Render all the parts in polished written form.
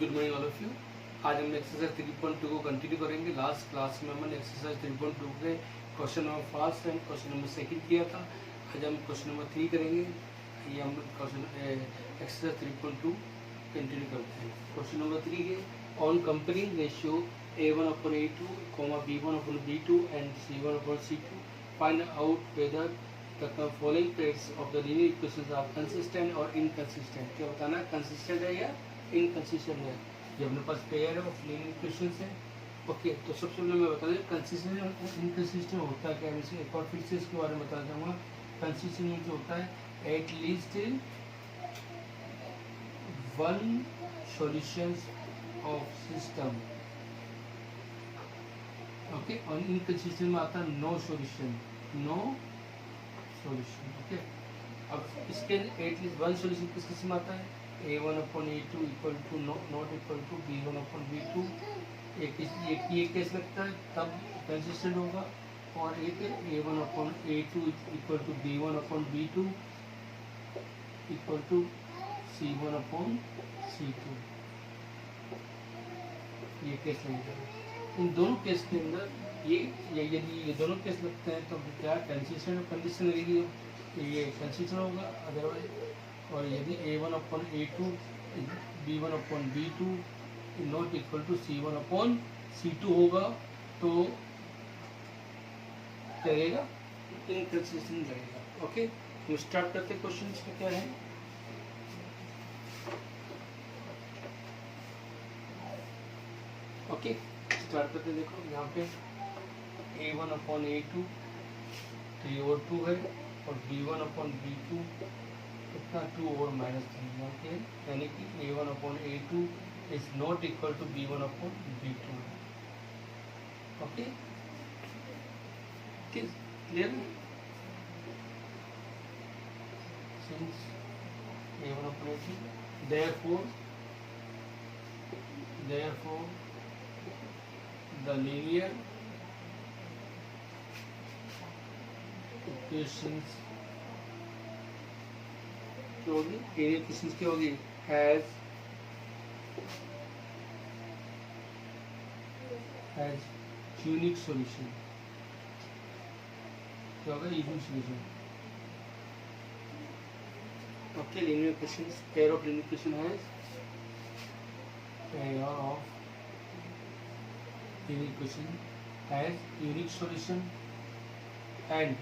Good morning all of you. आज हम exercise 3.2 को कंटिन्यू करेंगे। लास्ट क्लास में हमने एक्सरसाइज 3.2 के question number first and question number second किया था। आज हम क्वेश्चन नंबर 3 करेंगे। ये हम क्वेश्चन एक्सरसाइज 3.2 कंटिन्यू करते हैं। क्वेश्चन नंबर 3 है on comparing ratio a1/a2, b1/b2 and c1/c2 find out whether the following pairs of the linear equations are consistent or inconsistent। क्या बताना है, कंसिस्टेंट है या इनकंसिस्टेंट है। ये अपने पास पेयर ऑफ लीनियर इक्वेशंस है। ओके, तो सबसे पहले मैं बता दें कंसिस्टेंट और इनकंसिस्टेंट होता है क्या है। इसे एक और फिर से इसके बारे में बताना चाहूँगा। कंसिस्टेंट जो होता है at least one solutions of system. Okay, और इनकंसिस्टेंट में आता है no solution, no solution. Okay, अब इसके एटलीस्ट वन सॉल्यूशन किस किस में आता है, a1/a2 equal to not equal to b1/b2। एक केस लगता है तब कंसिस्टेंट होगा, और एक a1/a2 equal to b1/b2 equal to c1/c2। ये केस लगेगा। इन दोनों केस के अंदर यदि ये दोनों केस लगते हैं तो क्या कंसिस्टेंट और कंडीशन लगेगी, ये कंसिस्टेंट होगा अदरवाइज। और यदि a1/a2 b1/b2 not equal to c1/c2 होगा तो लगेगा इनकंसिस्टेंट लगेगा। ओके, हम स्टार्ट करते हैं। क्वेश्चन इसका क्या है, ओके स्टार्ट करते हैं। देखो यहाँ पे a1/a2 3/2 है, और b1/b2 कितना 2 और -3 ओके, यानी कि a1/a2 is not equal to b1/b2। Okay, clear. Since a1/a2 therefore the linear equations क्या होगी, linear equations क्या होगी, has unique solution। क्या होगा, unique solution। okay, linear equations, pair of linear equation has pair of linear equation has unique solution and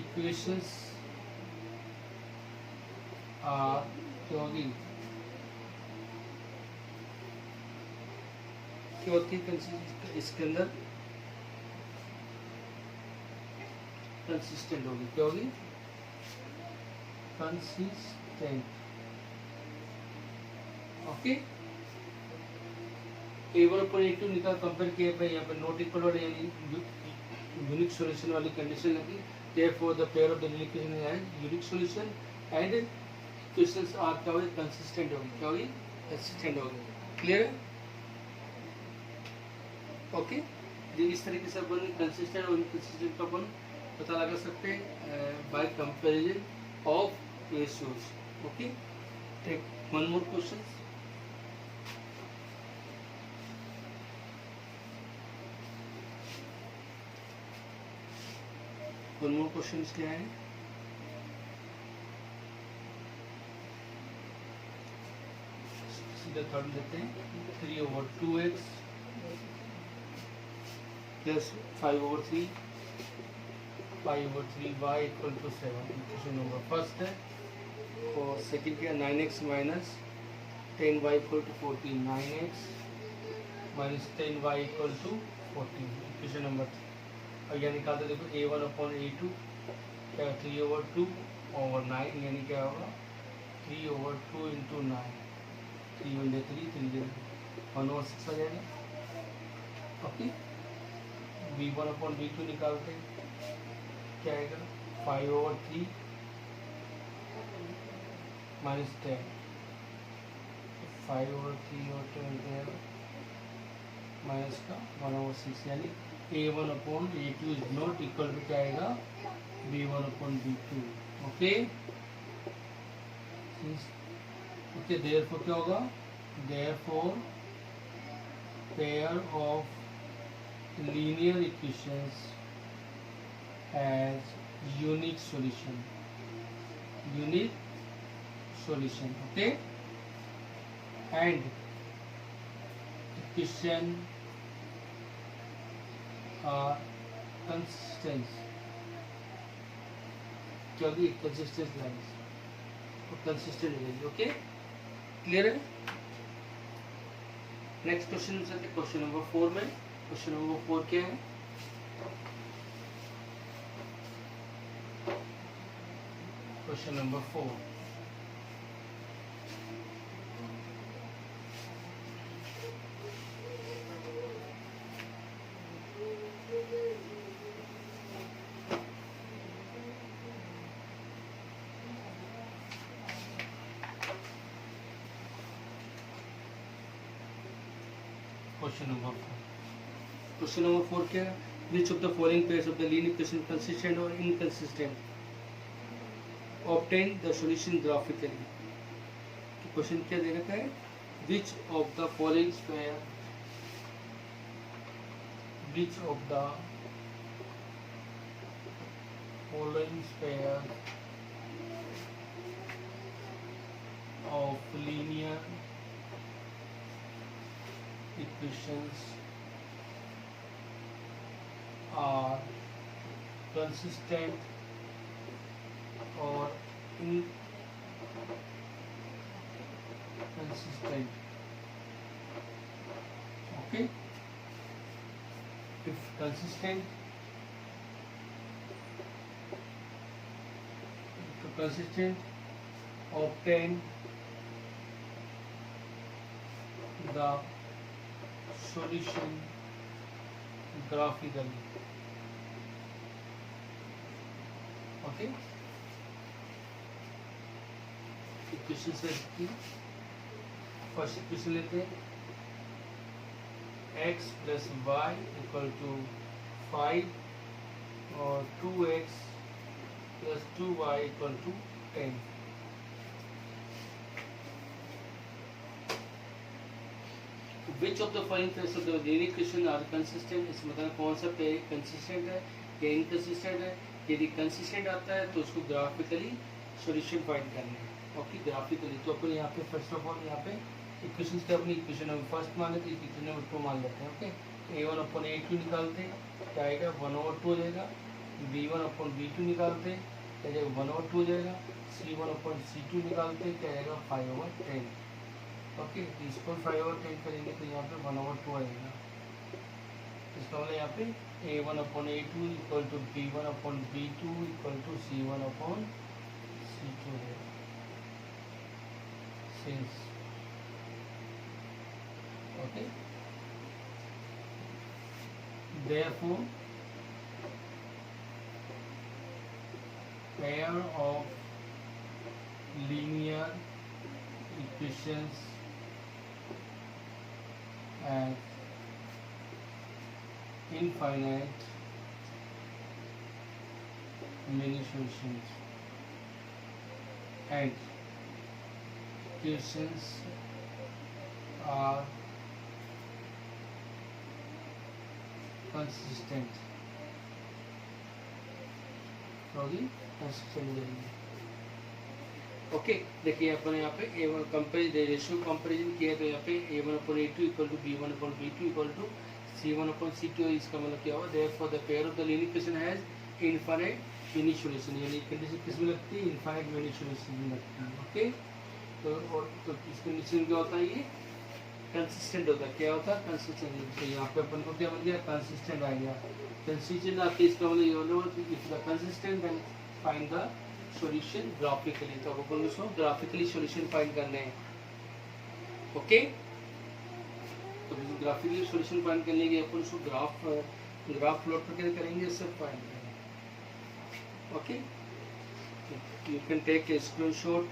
equations are क्या होगी, क्या होती है इसके अंदर कंसिस्टेंट होगी। क्या होगी, कंसिस्टेंट। ओके, a1/a2 निकाल कंपेयर किया पे यहाँ पे नॉट इक्वल वाले यानी यूनिक सॉल्यूशन वाली कंडीशन लगी। Therefore the pair of the linear equation has unique solution and equations are क्या होगी, कंसिस्टेंट होगी। क्या होगी, कंसिस्टेंट होगी। क्लियर है। ओके, इस तरीके से अपन कंसिस्टेंट और इनकंसिस्टेंट का अपन पता लगा सकते हैं by comparison of ratios. Okay, take one more question. One more question क्या है, सीधा थर्ड लेते हैं। 3/2x plus 5/3 5/3y equal to 7। Question number first है। और सेकंड क्या, 9x minus 10y equal to 14। 9x minus 10y equal to 14। Question number 3। और यह निकालते देखो a1/a2 क्या 3/2/9 यानी क्या होगा 3/2 इंटू 9। 3 1 3 3 1/6 आ जाएगा। ओके, b1/b2 निकालते क्या आएगा 5/3 माइनस 10। 5/3 और 10 जाएगा माइनस का 1/6, यानी a1/a2 is not equal to क्या आएगा b1/b2। ओके, ओके, देयरफॉर क्या होगा therefore pair of linear equations has unique solution. Okay, and equation are consistent. क्योंकि consistent lines consistent रहेगी. Okay, clear है. नेक्स्ट क्वेश्चन चलते क्वेश्चन नंबर 4 में. Question number 4 क्या है? Question number 4. क्वेश्चन नंबर 4 क्या है? Which of the following pairs of the linear equation consistent or inconsistent? Obtain the solution graphically. Question क्या दे रखा है? Which of the following pair of linear equations are consistent or inconsistent. Okay, if consistent, obtain the solution graphically. Okay, equation से first equation लेते हैं. x plus y equal to 5 और 2x plus 2y equal to 10. Which of the following pairs of the linear equation are consistent? इस मतलब कौन सा pair consistent है या इनकंसिस्टेंट है? यदि कंसिस्टेंट आता है तो उसको ग्राफिकली सॉल्यूशन फाइंड करना है. Okay, graphically. तो अपन यहाँ पे फर्स्ट ऑफ ऑल यहाँ पे इक्वेशंस के अपनी इक्वेशन नंबर फर्स्ट मान लेते हैं, इक्वेशन नंबर 2 मान लेते हैं. ओके, a1 अपन a2 निकालते हैं, क्या आएगा 1/2 हो जाएगा. b1 अपन b2 निकालते हैं, क्या जाएगा 1/2 हो जाएगा. c1 अपन c2 निकालते हैं, क्या आएगा 5/10. ओके, इसको 5/10 करेंगे तो यहाँ पे 1/2 आएगा. इसका मतलब यहाँ पे a1/a2 equal to b1/b2 equal to c1/c2 है. Since okay, therefore pair of linear equations and infinite many solutions and equations are consistent. Okay, देखिए अपन यहाँ पे रेशियो कंपेरिजन किया तो यहाँ पे a1/a2 equal to b1/b2 equal to c1/c2. इसका मतलब क्या होगा? Therefore the pair of the linear equation has infinite many solution. यानी कंडीशन किस में लगती है? इनफाइनाइट मेनी सॉल्यूशन में लगती है. ओके, तो इस कंडीशन क्या होता है? ये कंसिस्टेंट होता है. क्या होता है? कंसिस्टेंट. तो यहाँ पे अपन को क्या बन गया? कंसिस्टेंट आ गया. कंसिस्टेंट आती है, इसका मतलब ये होगा if the consistent then find the solution graphically. तो अपन को उसको ग्राफिकली सॉल्यूशन फाइंड करने हैं. ओके, तो ग्राफिकली सॉल्यूशन फाइंड करने के अपन उसको ग्राफ प्लॉट करके करेंगे, सब फाइंड करेंगे. Okay, you can take a screenshot.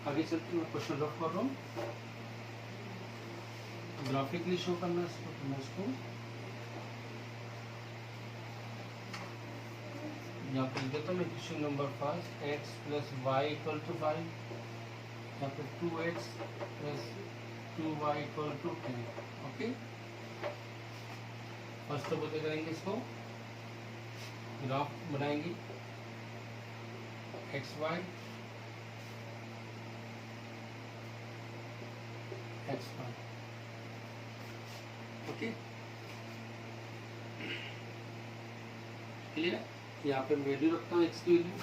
आगे चलते मैं क्वेश्चन रफ कर रहा हूँ. ग्राफिकली शो करना है इसको. यहाँ पर लिख देता हूँ मैं question number first, x plus y equal to 5, यहाँ पे 2x plus 2y equal to 10। Okay, first तो बोलते करेंगे, इसको ग्राफ बनाएंगे x y x y. Okay, clear. यहाँ पे वैल्यू रखता हूँ एक्स की value,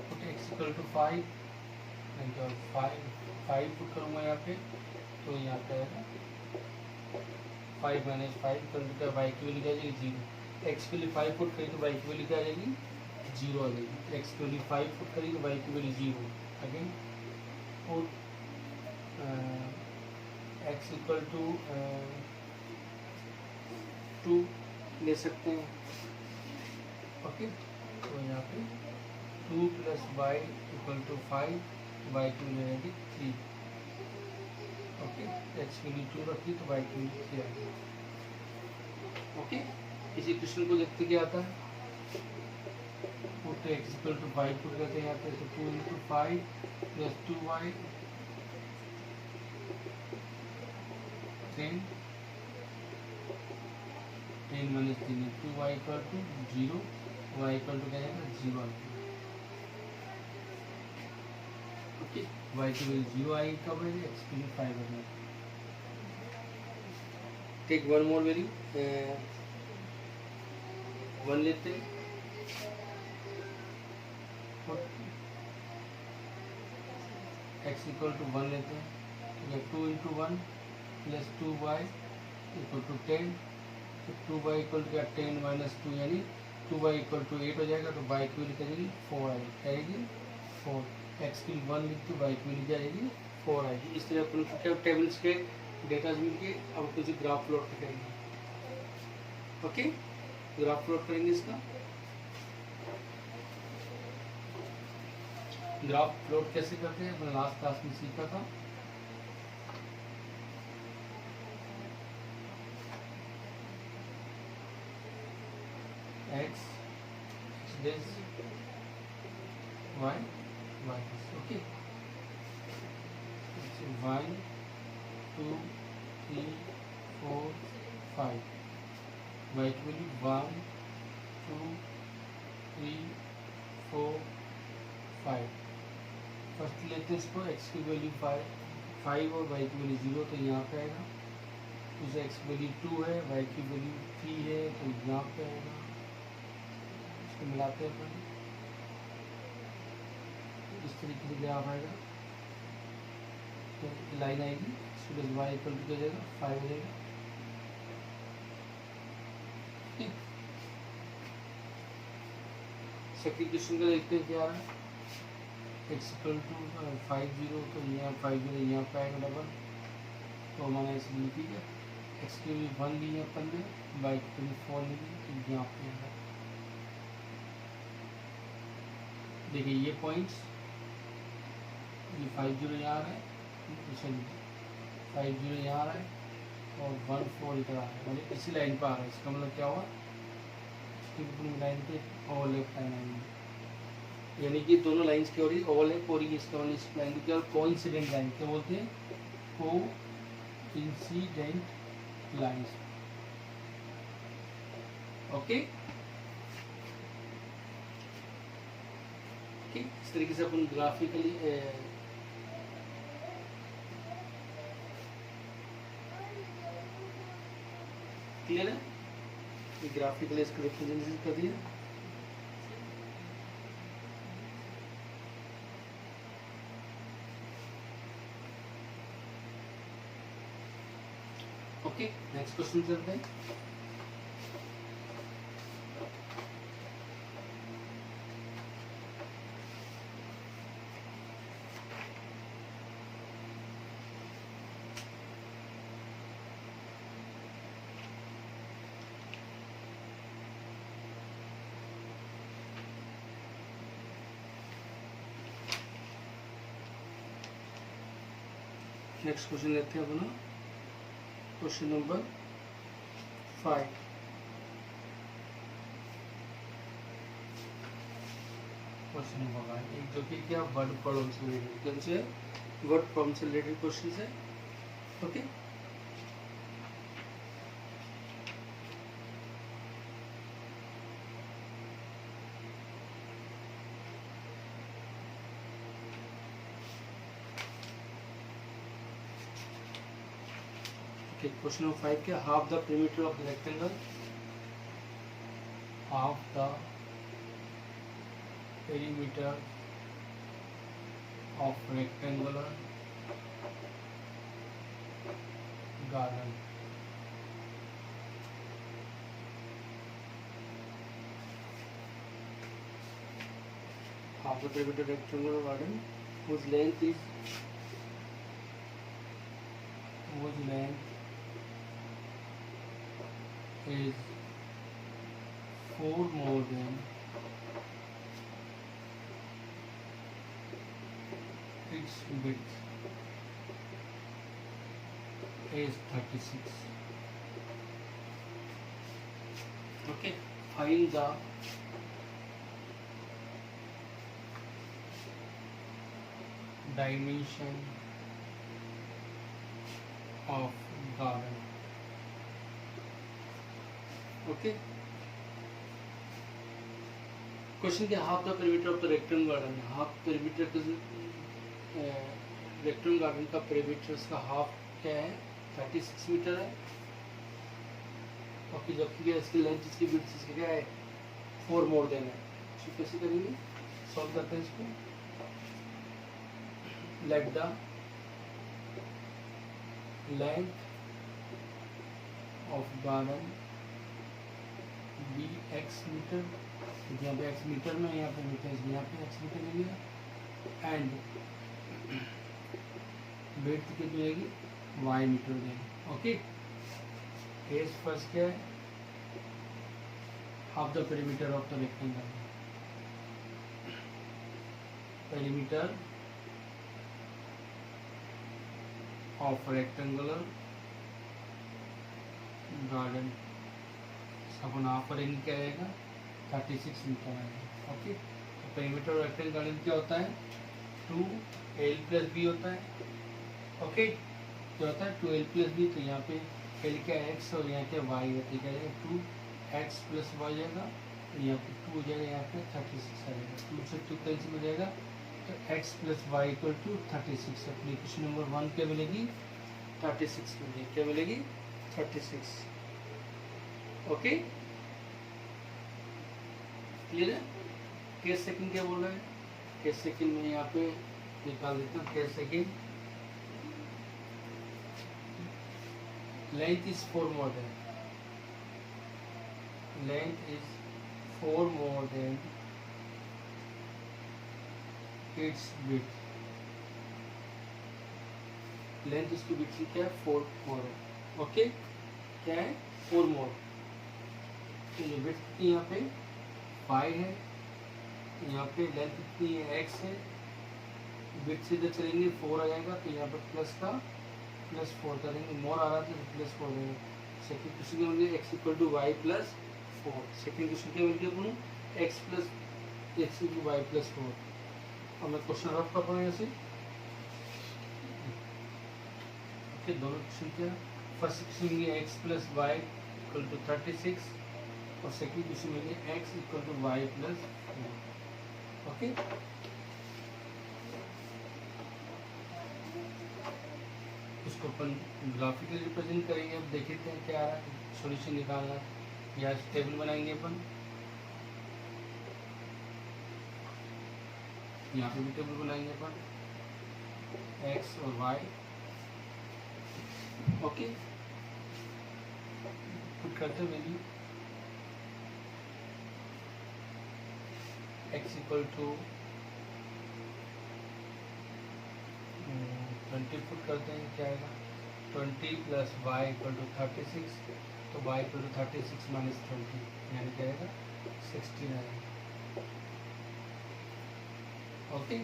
put x equal to 5, और 5 पुट करूँगा यहाँ पे, तो यहाँ पे आएगा 5 माइनस 5 कर वाई की वैल्यू क्या आ जाएगी 0। एक्स के लिए 5 पुट करें तो वाई की वैल्यू क्या आ जाएगी 0 आ जाएगी। एक्स के लिए 5 पुट करेंगे तो वाई की value 0। Again put x equal to 2 ले सकते हैं। ओके, तो यहाँ पे 2 plus y equal to 5, y की वैल्यू रहेगी 3। ओके, एक्स की वैल्यू 2 रखी तो वाई की वैल्यू 3 आएगी। ओके, इसी क्वेश्चन को देखते क्या आता है, put x equal to 5 put करते हैं यहाँ पे, तो 2 into 5 plus 2y 10 minus 3 2y equal to 0, y equal to क्या आएगा 0 आएगा। ओके, y की वैल्यू 0 आएगी, कब आएगी x की वैल्यू 5 आएगी। टेक वन मोर वैल्यू 1 लेते हैं, x इक्वल टू 1 लेते हैं, 2 into 1 plus 2y equal to 10, तो 2y इक्वल टू क्या 10 माइनस 2 यानी 2y इक्वल टू 8 हो जाएगा, तो y की वैल्यू क्या आएगी 4 आएगी 4। x की 1 लिखते y की वैल्यू क्या आएगी 4 आएगी। इस तरह अपन क्या टेबल्स के डेटा मिल के अब कुछ ग्राफ प्लॉट करेंगे। ओके, ग्राफ प्लॉट करेंगे इसका। ग्राफ प्लॉट कैसे करते हैं अपने लास्ट क्लास में सीखा था। x this y this। Okay, 1 2 3 4 5, y की वैल्यू 1 2 3 4 5। फर्स्ट लेते हैं इसको, x की वैल्यू 5 और y की वैल्यू 0, तो यहाँ पे आएगा। दूसरा x की वैल्यू 2 है, y की वैल्यू 3 है, तो यहाँ पे आएगा। इसको मिलाते हैं अपन, इस तरीके से ग्राफ आएगा, तो लाइन आएगी, इसके बाद y इक्वल टू क्या जाएगा 5 हो जाएगा। ठीक, सेकंड क्वेश्चन का देखते हैं क्या है। x इक्वल टू 5 0, तो यहाँ 5 0 यहाँ पे आएगा डबल, तो हमारा इसलिए ठीक है। x की वैल्यू 1 ली है अपन ने, y की वैल्यू 4 ली है, तो यहाँ पे आएगा। देखिए ये पॉइंट्स, ये 5 0 यहाँ आ रहा है, 5 0 यहाँ आ रहा है, और 1 4 इधर आ रहा है, मतलब इसी लाइन पर आ रहा है। इसका मतलब क्या हुआ, इसकी लाइन पे ओवरलैप लाइन आएंगे, यानी कि दोनों लाइंस की ओर ओवरलैप हो रही है। इसका मतलब इस लाइन की कोइंसिडेंट लाइन क्या बोलते हैं, कोइंसिडेंट लाइंस। ओके, ठीक, इस तरीके से अपन ग्राफिकली क्लियर है, ग्राफिकली इसको रिप्रेजेंटेशन कर दिया। ओके, नेक्स्ट क्वेश्चन चलते हैं। नेक्स्ट क्वेश्चन लेते हैं अपना, क्वेश्चन नंबर 5। क्वेश्चन होगा एक जो कि क्या वर्ड प्रॉब्लम से रिलेटेड, कौन से वर्ड प्रॉब्लम से रिलेटेड क्वेश्चन है। ओके क्वेश्चन नंबर 5 क्या, half the perimeter of the rectangle, half the perimeter of rectangular garden, half the perimeter rectangular garden whose length is 4 more than its width is 36. Okay, find the dimension of garden. Okay, question क्या, half the perimeter of the rectangle garden, half perimeter rectangle garden का perimeter का half क्या है 36 metre है। Okay, जबकि क्या इसकी length इसकी विड्थ इसकी क्या है 4 मोर देन है। तो कैसे करेंगे, सॉल्व करते हैं इसको। Let the length of garden be x metre, यहाँ पे x मीटर में, यहाँ पे मीटर, यहाँ पे x मीटर ले लिया, एंड विड्थ कितनी रहेगी y मीटर देंगे। ओके, केस फर्स्ट क्या है, half the perimeter of the rectangle, perimeter of rectangular garden, upon half करेंगे क्या आएगा 36 मीटर आएगा। ओके, तो पेरीमीटर ऑफ रेक्टेंगल गार्डन क्या होता है 2l+b होता है। ओके, क्या होता है 2l+b, तो यहाँ पे l क्या x और यहाँ क्या y है, तो क्या जाएगा 2x+y जाएगा, तो यहाँ पे 2 हो जाएगा, यहाँ पे 36 आएगा, 2 से 2 कैंसिल हो जाएगा, तो x+y = 36। अपनी क्वेश्चन नंबर 1 क्या मिलेगी 36 मिलेगी, क्या मिलेगी 36। ओके, क्लियर है। केस सेकंड क्या बोल रहा है, केस सेकंड में यहाँ पे निकाल देता हूँ। Case second, length is 4 more than, length is 4 more than it's width, length इसकी विड्थ से क्या है 4 मोर है। ओके, क्या है 4 मोर, तो ये विड्थ कितनी यहाँ पे 5 है, यहाँ पे लेंथ कितनी है x है, विड्थ से इधर चलेंगे 4 आ जाएगा, तो यहाँ पे +4 करेंगे, मोर आ रहा था तो +4 देंगे। सेकंड क्वेश्चन क्या मिल गया x = y+4, सेकंड क्वेश्चन क्या मिल गया अपने x = y+4। अब मैं क्वेश्चन रफ कर पा रहा हूँ ऐसे। ओके, दोनों क्वेश्चन क्या, फर्स्ट क्वेश्चन में x + y = 36 और सेकंड क्वेश्चन में x = y+4। ओके, उसको अपन ग्राफिकली रिप्रेजेंट करेंगे। अब देखते हैं क्या आ रहा है, सॉल्यूशन निकालना है या टेबल बनाएंगे अपन, यहाँ पे भी टेबल बनाएंगे अपन x और y। ओके, पुट करते वैल्यू x = 20 पुट करते हैं, क्या आएगा 20 + y = 36, तो y = 36 - 20 यानी क्या आएगा 16 आएगा। ओके,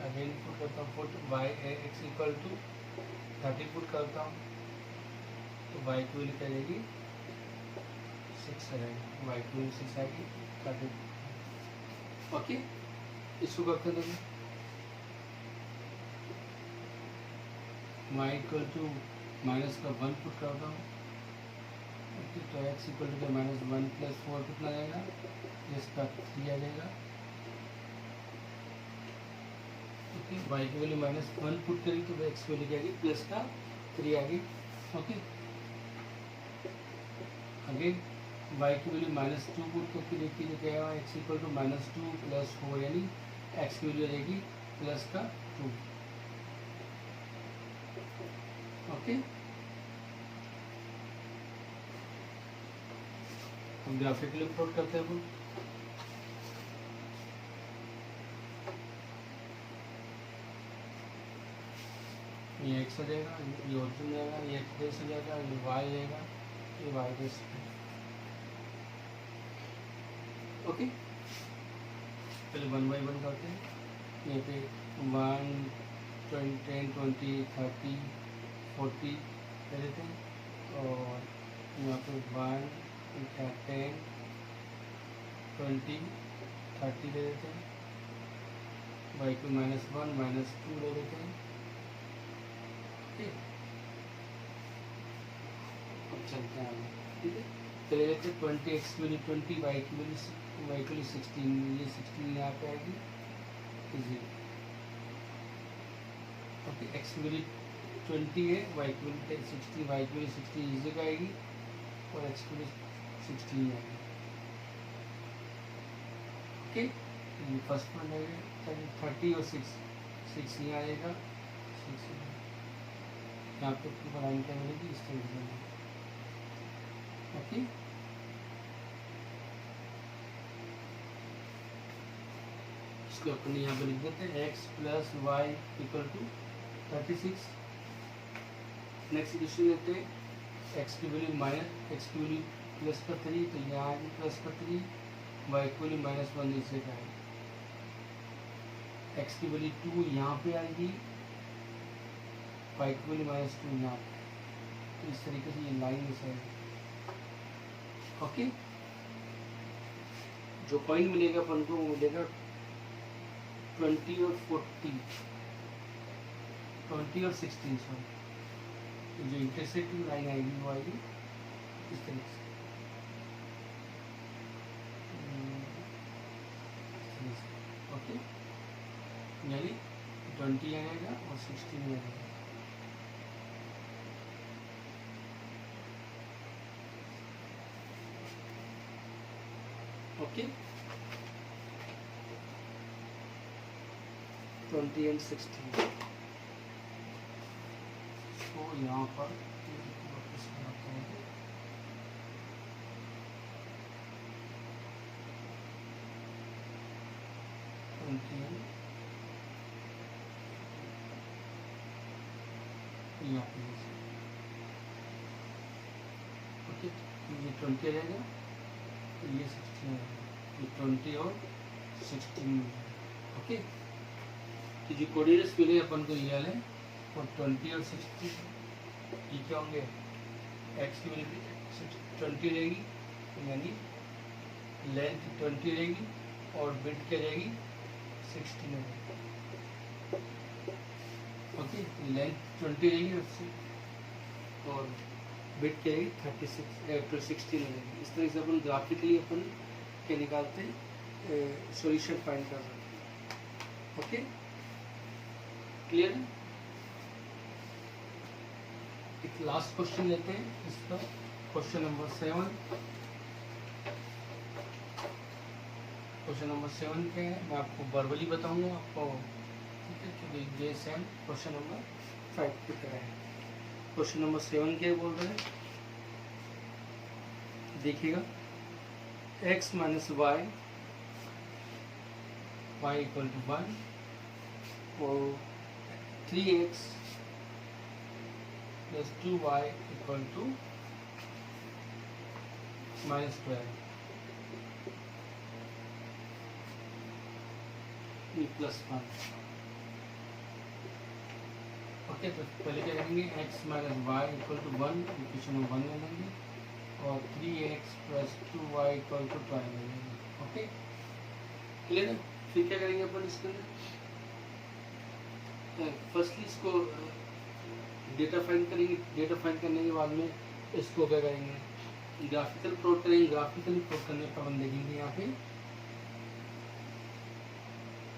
अगेन पुट करता हूँ, पुट y x = 30 पुट करता हूँ, तो y की वैल्यू क्या आएगी 6 आएगी, y की वैल्यू 6 आएगी। काटे। ओके, इसको करते हैं देखो, y इक्वल टू माइनस का 1 पुट करता हूँ। ओके, तो x इक्वल टू -1 + 4 कितना जाएगा, इसका 3 आ जाएगा। ओके, y की वैल्यू -1 पुट करी तो x की वैल्यू क्या आएगी, प्लस का 3 आ गई। ओके, अगेन y की वैल्यू -2 पुट करके देखिए तो क्या आएगा, x इक्वल टू -2 + 4, यानी x की वैल्यू रहेगी प्लस का 2। ओके, हम ग्राफिकली प्लॉट करते हैं। ये x हो जाएगा, ये ओरिजिन जाएगा, ये x बेस हो जाएगा, ये y जाएगा, ये y बेस। ओके, पहले 1 by 1 करते हैं। यहाँ पे 1 10 20 30 40 ले लेते हैं, और यहाँ पे 1 10 20 30 ले लेते हैं। y को -1 -2 ले लेते हैं। ठीक, अब चलते हैं आगे। ठीक है, चले जाते हैं 20x की वैल्यू 20, y की वैल्यू 16, ये 16 यहाँ पे आएगी इजी। ओके, x की वैल्यू 20 है, y की वैल्यू 16, y की वैल्यू 16 इजी का आएगी, और x की वैल्यू 16 आएगी। ओके, ये फर्स्ट वन आएगा 30 और 6 यहाँ आएगा, 6 यहाँ पे लाइन क्या मिलेगी, इस तरीके से। ओके, इसको अपन यहाँ पे लिख देते हैं, x + y = 36। नेक्स्ट क्वेश्चन लेते हैं, x की वैल्यू प्लस का 3, तो यहाँ आएगी प्लस का 3, y की वैल्यू -1 नीचे का है, x की वैल्यू 2 यहाँ पे आएगी, y की वैल्यू -2 यहाँ पे। तो इस तरीके से ये लाइन इस आएगी। ओके, जो पॉइंट मिलेगा अपन को वो मिलेगा 20 और 40, 20 और 16, सॉरी। जो इंटरसेक्टिंग लाइन आएगी वो आएगी इस तरीके से। ओके, यानी 20 आएगा और 16 आएगा। ओके, 20 और 16 तो यहाँ पर वापस बनाते हैं। यहाँ पे ओके, ये 20 रहेगा, ये 16 रहेगा, ये 20 और 16। ओके, तो जो कोऑर्डिनेट्स मिले अपन को ये वाले, और 20 और 16 ये क्या होंगे, एक्स की वैल्यू 20 रहेगी, यानी लेंथ 20 रहेगी, और विड्थ क्या रहेगी 16 रहेगी। ओके, लेंथ 20 रहेगी और विड्थ क्या रहेगी 16 रहेगी। इस तरह से अपन ग्राफिकली अपन क्या निकालते हैं, सॉल्यूशन फाइंड कर सकते हैं। ओके, क्लियर है? एक लास्ट क्वेश्चन लेते हैं, इसका क्वेश्चन नंबर 7। क्वेश्चन नंबर 7 क्या है मैं आपको वर्बली बताऊंगा आपको, ठीक है, क्योंकि ये सेम क्वेश्चन नंबर 5 की तरह है। क्वेश्चन नंबर 7 क्या बोल रहे हैं, देखिएगा, x - y इक्वल टू 1 और 3x + 2y equal to -12 +1। Okay, तो पहले क्या करेंगे, x - y equal to 1, equation 1 ले लेंगे, और 3x + 2y इक्वल टू 12 ले लेंगे। ओके क्लियर है। फिर क्या करेंगे अपन इसके अंदर, फर्स्टली इसको डेटा फाइंड करेंगे। डेटा फाइंड करने के बाद में इसको क्या करेंगे, ग्राफिकल प्लॉट करेंगे। ग्राफिकली प्लॉट करने पर हम देखेंगे यहाँ पे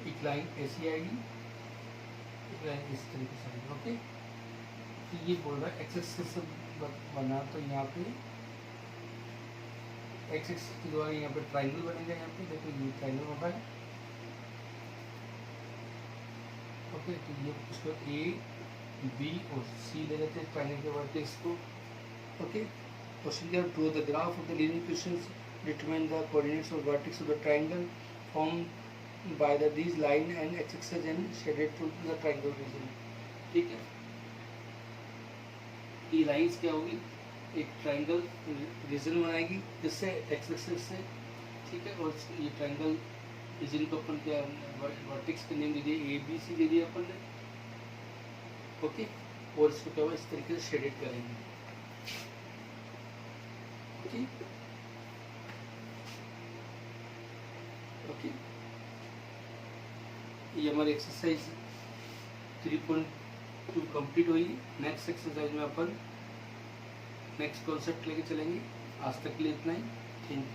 एक लाइन ऐसी आएगी, एक लाइन इस तरीके से आएगी। ओके तो ये बोल रहा है एक्स एक्सिस से बना, तो यहाँ पे एक्स एक्सिस के द्वारा यहाँ पे ट्राइंगल बनेगा। यहाँ पे देखो ये ट्राइंगल होगा है। ओके तो ये उसको ए बी और सी ले लेते हैं ट्राइंगल के वर्टेक्स को। ओके क्वेश्चन क्या, draw the graph of the linear equations, determine the coordinates of vertex of the triangle form by the these line and x axis and shaded through the triangle region. ठीक है, ये lines क्या होगी, एक triangle reason बनाएगी जिससे x axis से। ठीक है, और ये ट्राइंगल रीजन को अपन क्या वर्टेक्स का नेम दे दिया ए बी सी दे दिया अपन ने। ओके और इसको क्या हुआ, इस तरीके से शेडेड करेंगे। ओके ओके ये हमारी एक्सरसाइज 3.2 कंप्लीट हुई। नेक्स्ट एक्सरसाइज में अपन नेक्स्ट कॉन्सेप्ट लेके चलेंगे। आज तक के लिए इतना ही। Thank you.